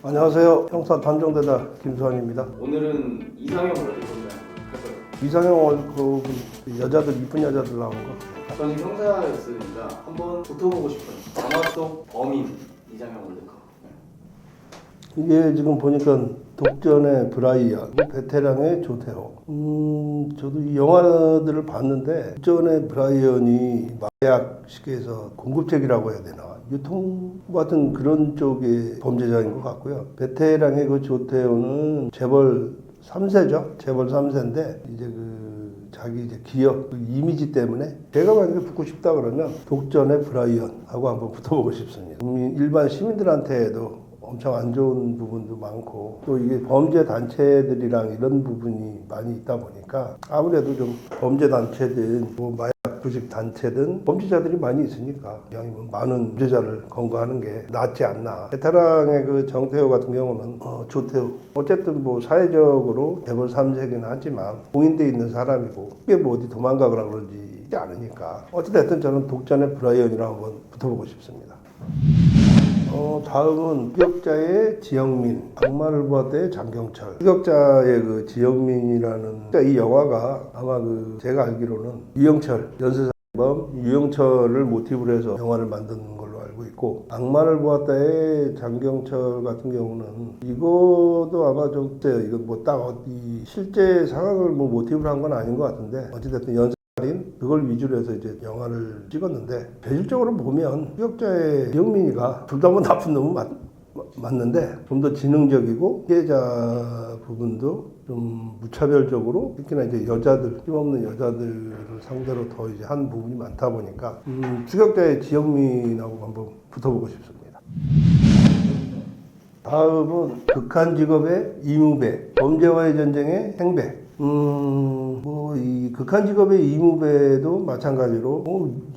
안녕하세요. 형사 단정대다 김수환입니다. 오늘은 이상형 월드컵이랑 할까요? 이상형 월드컵 여자들 이쁜 여자들 나오는 거. 저는 형사였으니까 한번 붙어보고 싶어요. 영화 속 범인 이상형 월드컵. 이게 지금 보니까 독전의 브라이언, 베테랑의 조태호. 저도 이 영화들을 봤는데 독전의 브라이언이 마약 시계에서 공급책이라고 해야 되나? 유통 같은 그런 쪽의 범죄자인 것 같고요. 베테랑의 그 조태호는 재벌 3세죠. 재벌 3세인데 이제 자기 이제 기업 그 이미지 때문에 제가 만약에 붙고 싶다 그러면 독전의 브라이언하고 한번 붙어보고 싶습니다. 일반 시민들한테도 엄청 안 좋은 부분도 많고 또 이게 범죄 단체들이랑 이런 부분이 많이 있다 보니까 아무래도 좀 범죄 단체든 뭐 마약 조직 단체든 범죄자들이 많이 있으니까 그냥 많은 범죄자를 검거하는 게 낫지 않나. 베테랑의 그 정태호 같은 경우는 조태호 어쨌든 뭐 사회적으로 재벌 3세긴 하지만 공인돼 있는 사람이고 그게 뭐 어디 도망가거나 그러지 않으니까 어찌됐든 저는 독전의 브라이언이랑 한번 붙어보고 싶습니다. 다음은 흑역자의 지영민, 악마를 보았다의 장경철. 흑역자의 그 지영민이라는 그러니까 이 영화가 아마 제가 알기로는 유영철 연쇄살인범 유영철을 모티브로 해서 영화를 만든 걸로 알고 있고, 악마를 보았다의 장경철 같은 경우는 이것도 아마 좀 이거 뭐 딱 어디 실제 상황을 뭐 모티브로 한 건 아닌 것 같은데 어찌됐든 그걸 위주로 해서 이제 영화를 찍었는데 배질적으로 보면 흑역자의 지영민이가 둘 다 뭐 나쁜 놈은 맞는데 좀 더 지능적이고 피해자 부분도 좀 무차별적으로 특히나 이제 여자들 힘없는 여자들을 상대로 더 이제 한 부분이 많다 보니까 흑역자의 지영민하고 한번 붙어보고 싶습니다. 다음은 극한 직업의 이무배, 범죄와의 전쟁의 행배. 뭐 이 극한 직업의 이무배도 마찬가지로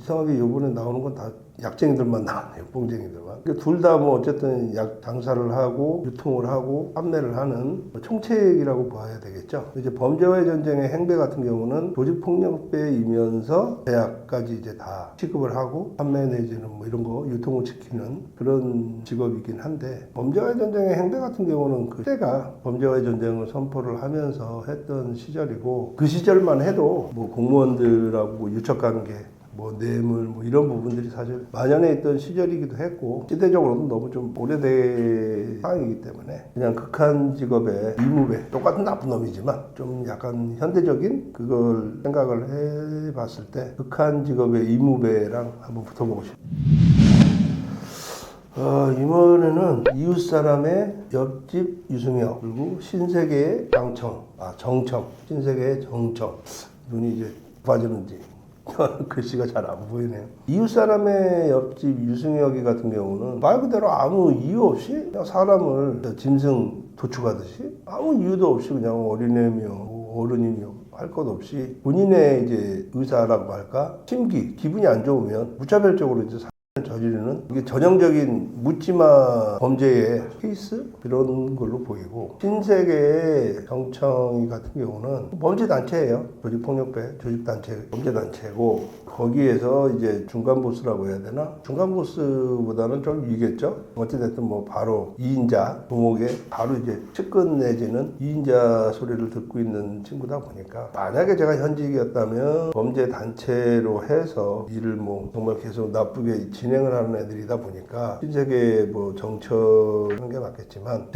이상하게 요번에 나오는 건 다 약쟁이들만 나왔네요. 뽕쟁이들만. 둘 다 뭐 어쨌든 약 장사를 하고 유통을 하고 판매를 하는 총책이라고 봐야 되겠죠. 이제 범죄와의 전쟁의 행배 같은 경우는 조직폭력배이면서 대학까지 이제 다 취급을 하고 판매 내지는 뭐 이런 거 유통을 시키는 그런 직업이긴 한데, 범죄와의 전쟁의 행배 같은 경우는 그때가 범죄와의 전쟁을 선포를 하면서 했던 시절이고, 그 시절만 해도 뭐 공무원들하고 유착관계 뭐 뇌물 뭐 이런 부분들이 사실 만연해 있던 시절이기도 했고, 시대적으로는 너무 좀 오래된 상황이기 때문에 그냥 극한 직업의 이무배, 똑같은 나쁜 놈이지만 좀 약간 현대적인 그걸 생각을 해봤을 때 극한 직업의 이무배랑 한번 붙어보고 싶어요. 이번에는 이웃사람의 옆집 유승혁, 그리고 신세계의 정청, 신세계의 정청. 눈이 이제 빠지는지 글씨가 잘 안 보이네요. 이웃사람의 옆집 유승혁이 같은 경우는 말 그대로 아무 이유 없이 그냥 사람을 짐승 도축하듯이 아무 이유도 없이 그냥 어린애며 어른이며 할 것 없이 본인의 이제 의사라고 할까, 기분이 안 좋으면 무차별적으로 이제 저지르는 이게 전형적인 묻지마 범죄의 케이스 이런 걸로 보이고, 신세계의 정청이 같은 경우는 범죄단체예요. 조직폭력배 조직단체 범죄단체고, 거기에서 이제 중간 보스라고 해야 되나, 중간 보스보다는 좀 위겠죠. 어찌됐든 뭐 바로 2인자 동옥에 바로 이제 측근 내지는 2인자 소리를 듣고 있는 친구다 보니까, 만약에 제가 현직이었다면 범죄단체로 해서 일을 뭐 정말 계속 나쁘게 진행을 하는 애들이다 보니까 신세계 뭐 정처하는 게 맞겠지만,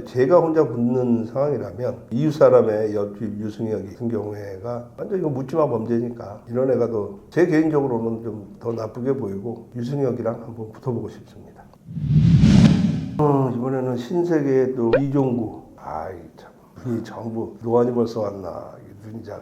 제가 혼자 붙는 상황이라면 이웃 사람의 옆집 유승혁 같은 경우에가 완전 이거 묻지마 범죄니까 이런 애가 더 제 개인적으로는 좀 더 나쁘게 보이고 유승혁이랑 한번 붙어보고 싶습니다. 이번에는 신세계의 또 이종구. 이 정부 노안이 벌써 왔나.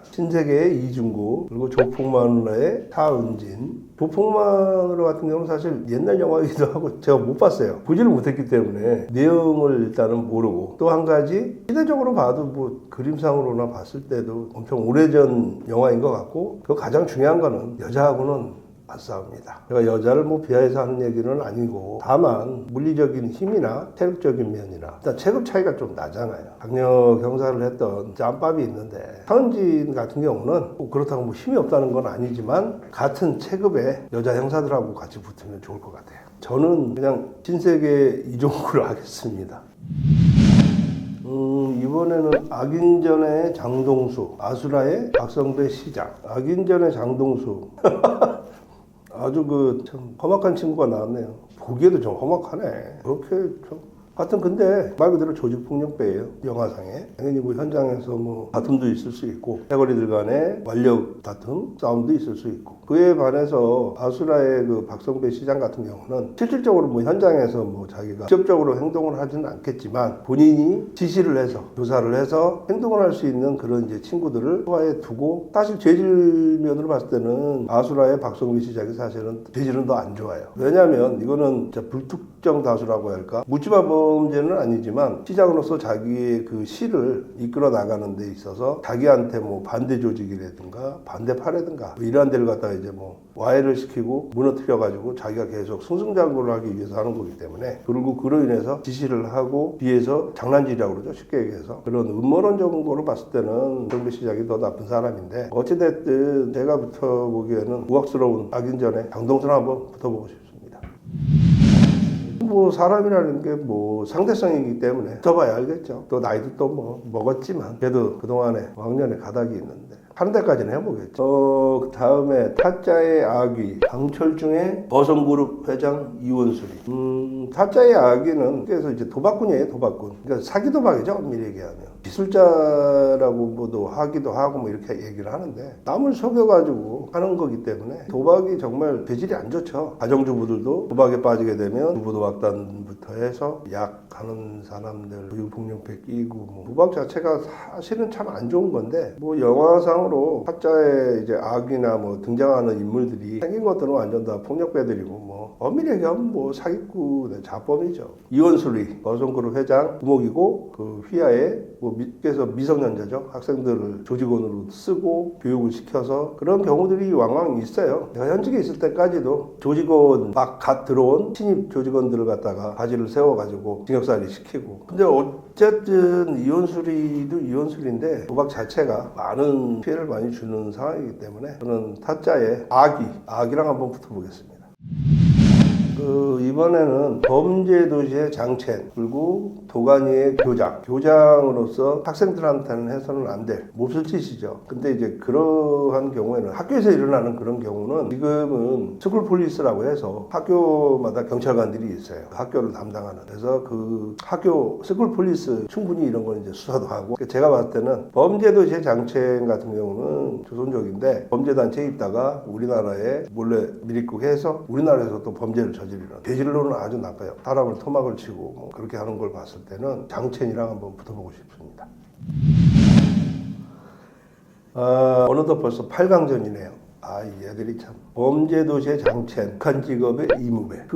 신세계의 이중구, 그리고 조폭마누라의 차은진. 조폭마누라 같은 경우는 사실 옛날 영화이기도 하고 제가 못 봤어요. 보지를 못했기 때문에 내용을 일단은 모르고, 또 한 가지 시대적으로 봐도 뭐 그림상으로나 봤을 때도 엄청 오래전 영화인 것 같고, 그 가장 중요한 거는 여자하고는 안 싸웁니다. 제가 여자를 뭐 비하해서 하는 얘기는 아니고, 다만 물리적인 힘이나 체력적인 면이나 일단 체급 차이가 좀 나잖아요. 강력 형사를 했던 짬밥이 있는데, 차은진 같은 경우는 뭐 그렇다고 뭐 힘이 없다는 건 아니지만 같은 체급의 여자 형사들하고 같이 붙으면 좋을 것 같아요. 저는 그냥 신세계 이종구를 하겠습니다. 이번에는 악인전의 장동수, 아수라의 박성배 시장. 악인전의 장동수. 아주 참 험악한 친구가 나왔네요. 보기에도 좀 험악하네. 그렇게 좀. 하여튼 근데 말 그대로 조직폭력배예요. 영화상에. 당연히 현장에서 다툼도 있을 수 있고 해거리들 간의 완력 다툼, 싸움도 있을 수 있고 그에 반해서 아수라의 박성배 시장 같은 경우는 실질적으로 현장에서 자기가 직접적으로 행동을 하지는 않겠지만 본인이 지시를 해서 조사를 해서 행동을 할 수 있는 그런 이제 친구들을 소화해 두고 사실 죄질면으로 봤을 때는 아수라의 박성배 시장이 사실은 죄질은 더 안 좋아요. 왜냐하면 이거는 진짜 불특정 다수라고 할까? 묻지마 범죄는 아니지만 시장으로서 자기의 시를 이끌어 나가는 데 있어서 자기한테 반대 조직이라든가 반대파라든가 이러한 데를 갖다가 이제 와해를 시키고 무너뜨려 가지고 자기가 계속 승승장구를 하기 위해서 하는 거기 때문에 그리고 그로 인해서 지시를 하고 뒤에서 장난질이라고 그러죠. 쉽게 얘기해서 그런 음모론적으로 봤을 때는 정배 시장이 더 나쁜 사람인데 어찌됐든 제가 붙어보기에는 우악스러운 악인전에 장동수를 한번 붙어보고 싶습니다. 사람이라는 게 상대성이기 때문에 붙어봐야 알겠죠. 또 나이도 또 먹었지만 그래도 그동안에 왕년에 가닥이 있는데 하는 데까지는 해보겠죠. 그 다음에 타짜의 아귀 강철중의 버선그룹 회장 이원술이. 타짜의 아귀는 그래서 이제 도박꾼이에요. 도박꾼. 그러니까 사기 도박이죠. 엄밀히 얘기하면. 기술자라고도 하기도 하고 이렇게 얘기를 하는데 남을 속여가지고 하는 거기 때문에 도박이 정말 죄질이 안 좋죠. 가정주부들도 도박에 빠지게 되면 주부도박단부터 해서 약하는 사람들 교육폭력배 끼고 도박 자체가 사실은 참 안 좋은 건데 영화상으로 타짜의 이제 악이나 등장하는 인물들이 생긴 것들은 완전 다 폭력배들이고 엄밀히 얘기하면 사기꾼의 자범이죠. 이원술이 버선그룹 회장 두목이고 그 휘하에 그래서 미성년자죠. 학생들을 조직원으로 쓰고 교육을 시켜서 그런 경우들이 왕왕 있어요. 제가 현직에 있을 때까지도 조직원 막 갓 들어온 신입 조직원들을 갖다가 바지를 세워가지고 징역살이 시키고 근데 어쨌든 이원술이도 이원술인데 도박 자체가 많은 피해를 많이 주는 상황이기 때문에 저는 타짜의 악이랑 한번 붙어보겠습니다. 이번에는 범죄도시의 장첸 그리고 도가니의 교장으로서 학생들한테는 해서는 안 될 몹쓸 짓이죠. 근데 이제 그러한 경우에는 학교에서 일어나는 그런 경우는 지금은 스쿨폴리스라고 해서 학교마다 경찰관들이 있어요. 학교를 담당하는. 그래서 그 학교 스쿨폴리스 충분히 이런 건 이제 수사도 하고 제가 봤을 때는 범죄도시의 장첸 같은 경우는 조선족인데 범죄단체에 있다가 우리나라에 몰래 밀입국해서 우리나라에서 또 범죄를 저지르는 죄질로는 아주 나빠요. 사람을 토막을 치고 그렇게 하는 걸 봤을 때는 장첸이랑 한번 붙어보고 싶습니다. 어느덧 벌써 8강전이네요. 이 애들이 참 범죄도시의 장첸, 북한 직업의 이무배.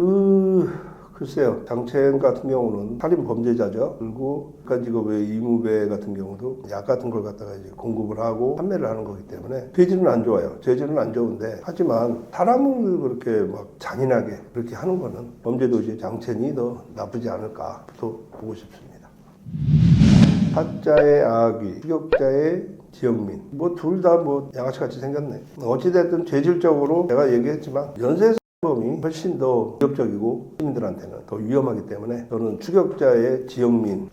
글쎄요. 장첸 같은 경우는 살인 범죄자죠. 그리고 북한 직업의 이무배 같은 경우도 약 같은 걸 갖다가 이제 공급을 하고 판매를 하는 거기 때문에 죄질은 안 좋아요. 죄질은 안 좋은데 하지만 사람을 그렇게 잔인하게 그렇게 하는 거는 범죄도시의 장첸이 더 나쁘지 않을까 보고 싶습니다. 타짜의 아귀, 추격자의 지영민. 둘 다 양아치같이 생겼네. 어찌됐든 죄질적으로 제가 얘기했지만 범이 훨씬 더 위협적이고 시민들한테는 더 위험하기 때문에 저는 추격자의 지영민.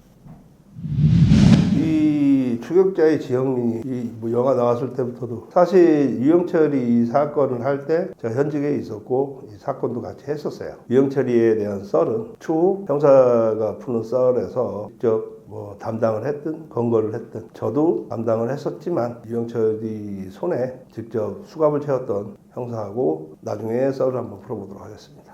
이 추격자의 지영민이 이 영화 나왔을 때부터도 사실 유영철이 이 사건을 할 때 제가 현직에 있었고 이 사건도 같이 했었어요. 유영철이에 대한 썰은 추후 형사가 푸는 썰에서 직접 담당을 했든 검거를 했든 저도 담당을 했었지만 유영철이 손에 직접 수갑을 채웠던 형사하고 나중에 썰을 한번 풀어보도록 하겠습니다.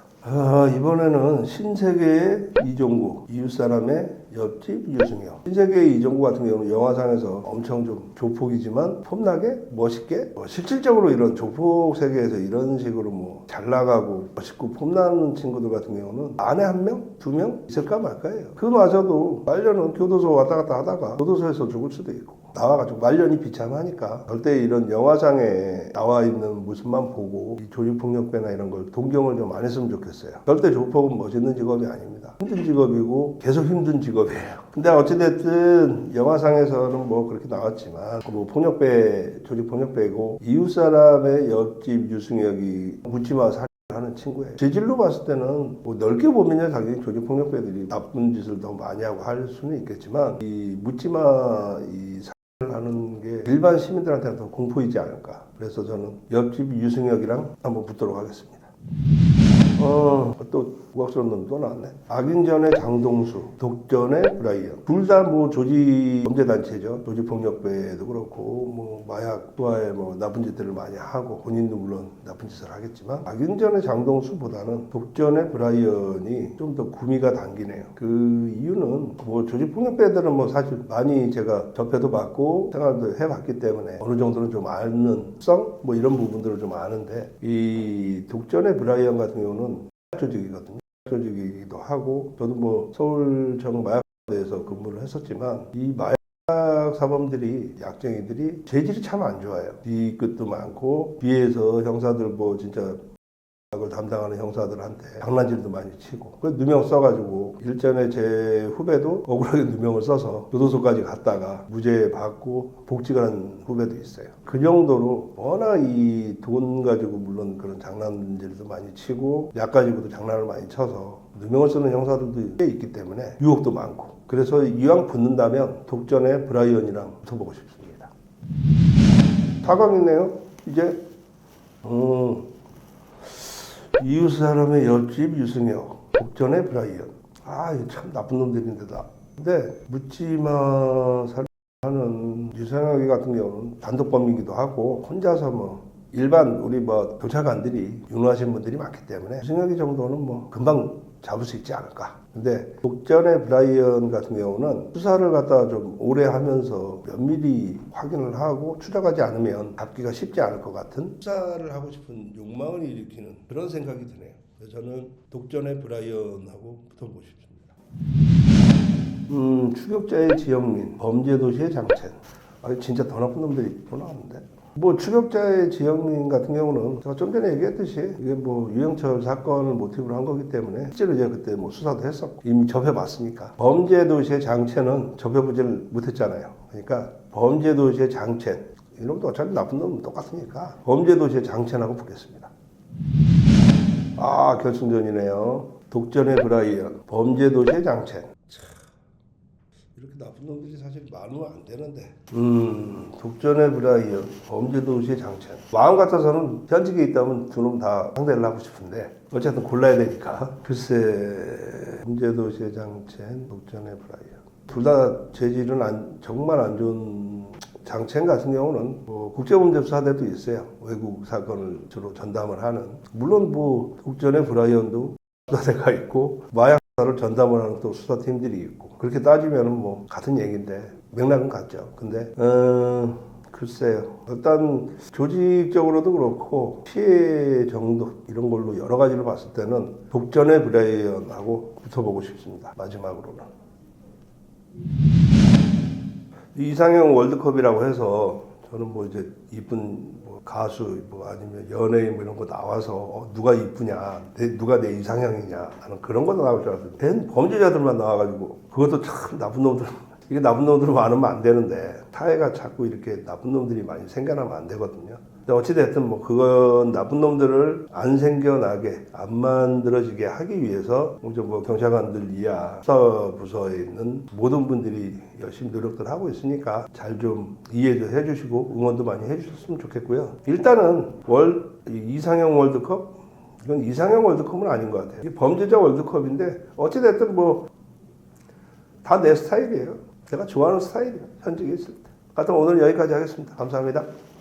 이번에는 신세계의 이종구, 이웃사람의 옆집 유승엽. 신세계의 이종구 같은 경우는 영화상에서 엄청 좀 조폭이지만 폼나게 멋있게 실질적으로 이런 조폭 세계에서 이런 식으로 잘 나가고 멋있고 폼나는 친구들 같은 경우는 안에 1명, 2명 있을까 말까예요. 그마저도 말년은 교도소 왔다 갔다 하다가 교도소에서 죽을 수도 있고 나와가지고 말년이 비참하니까 절대 이런 영화상에 나와 있는 모습만 보고 이 조직폭력배나 이런 걸 동경을 좀 안 했으면 좋겠어요. 절대 조폭은 멋있는 직업이 아닙니다. 힘든 직업이고 계속 힘든 직업이에요. 근데 어찌됐든 영화상에서는 그렇게 나왔지만 폭력배, 조직폭력배고 이웃사람의 옆집 유승혁이 묻지마 살인하는 하는 친구예요. 재질로 봤을 때는 뭐 넓게 보면요, 당연히 조직폭력배들이 나쁜 짓을 너무 많이 하고 할 수는 있겠지만 이 묻지마 이 사를 하는 게 일반 시민들한테는 더 공포이지 않을까. 그래서 저는 옆집 유승혁이랑 한번 붙도록 하겠습니다. 또 우악스러운 놈이 또 나왔네. 악인전의 장동수, 독전의 브라이언. 둘 다 뭐 조직 범죄단체죠. 조직폭력배도 그렇고 뭐 마약 투하에 뭐 나쁜 짓들을 많이 하고 본인도 물론 나쁜 짓을 하겠지만 악인전의 장동수보다는 독전의 브라이언이 좀 더 구미가 당기네요. 그 이유는 뭐 조직폭력배들은 뭐 사실 많이 제가 접해도 봤고 생활도 해봤기 때문에 어느 정도는 좀 아는 성 뭐 이런 부분들을 좀 아는데 이 독전의 브라이언 같은 경우는 조직이거든요. 조직이기도 하고 저도 뭐 서울청 마약대에서 근무를 했었지만 이 마약 사범들이 약쟁이들이 재질이 참 안 좋아요. 뒤끝도 많고 뒤에서 형사들 뭐 진짜 그걸 담당하는 형사들한테 장난질도 많이 치고 그 누명 써가지고 일전에 제 후배도 억울하게 누명을 써서 교도소까지 갔다가 무죄 받고 복직을 한 후배도 있어요. 그 정도로 워낙 이 돈 가지고 물론 그런 장난질도 많이 치고 약 가지고도 장난을 많이 쳐서 누명을 쓰는 형사들도 꽤 있기 때문에 유혹도 많고 그래서 이왕 붙는다면 독전의 브라이언이랑 붙어보고 싶습니다. 4강이네요. 이제 이웃 사람의 옆집 유승혁, 독전의 브라이언. 아, 이거 참 나쁜 놈들인데다. 근데 묻지마 살하는 유승혁이 같은 경우는 단독범이기도 하고 혼자서 뭐 일반 우리 뭐 경찰관들이 유능하신 분들이 많기 때문에 유승혁이 정도는 뭐 금방 잡을 수 있지 않을까. 근데 독전의 브라이언 같은 경우는 수사를 갖다가 좀 오래 하면서 면밀히 확인을 하고 추적하지 않으면 잡기가 쉽지 않을 것 같은 수사를 하고 싶은 욕망을 일으키는 그런 생각이 드네요. 그래서 저는 독전의 브라이언하고 붙어보고 싶습니다. 추격자의 지영민, 범죄도시의 장첸. 아, 진짜 더 나쁜 놈들이 또 나왔는데. 뭐 추격자의 지영민 같은 경우는 제가 좀 전에 얘기했듯이 이게 뭐 유영철 사건을 모티브로 한 거기 때문에 실제로 제가 그때 뭐 수사도 했었고 이미 접해봤으니까 범죄도시의 장첸은 접해보지를 못했잖아요. 그러니까 범죄도시의 장첸 이런 것도 어차피 나쁜 놈은 똑같으니까 범죄도시의 장첸하고 붙겠습니다. 아 결승전이네요. 독전의 브라이언, 범죄도시의 장첸. 이렇게 나쁜 놈들이 사실 많으면 안 되는데. 독전의 브라이언, 범죄도시의 장첸. 마음 같아서는 현직에 있다면 두 놈 다 상대를 하고 싶은데 어쨌든 골라야 되니까. 글쎄, 범죄도시의 장첸, 독전의 브라이언. 둘 다 재질은 정말 안 좋은. 장첸 같은 경우는 뭐 국제범죄수사대도 있어요. 외국 사건을 주로 전담을 하는. 물론 뭐 독전의 브라이언도 수사대가 있고 마약 를 전담을 하는 또 수사팀들이 있고 그렇게 따지면은 뭐 같은 얘기인데 맥락은 같죠. 근데 글쎄요. 일단 조직적으로도 그렇고 피해 정도 이런 걸로 여러 가지를 봤을 때는 독전의 브라이언하고 붙어보고 싶습니다. 마지막으로는 이상형 월드컵이라고 해서 저는 뭐 이제 이쁜 뭐 가수 뭐 아니면 연예인 뭐 이런 거 나와서 누가 이쁘냐, 누가 내 이상형이냐 하는 그런 거 나올 줄 알았는데 범죄자들만 나와가지고 그것도 참 나쁜 놈들. 이게 나쁜 놈들 많으면 안 되는데 사회가 자꾸 이렇게 나쁜 놈들이 많이 생겨나면 안 되거든요. 근데 어찌됐든 뭐 그건 나쁜 놈들을 안 생겨나게 안 만들어지게 하기 위해서 먼저 뭐 경찰관들 이하 수사부서에 있는 모든 분들이 열심히 노력들 하고 있으니까 잘 좀 이해도 해주시고 응원도 많이 해주셨으면 좋겠고요. 일단은 이상형 월드컵? 이건 이상형 월드컵은 아닌 것 같아요. 이게 범죄자 월드컵인데 어찌됐든 뭐 다 내 스타일이에요. 제가 좋아하는 스타일이에요. 현직에 있을 때. 하여튼 오늘 여기까지 하겠습니다. 감사합니다.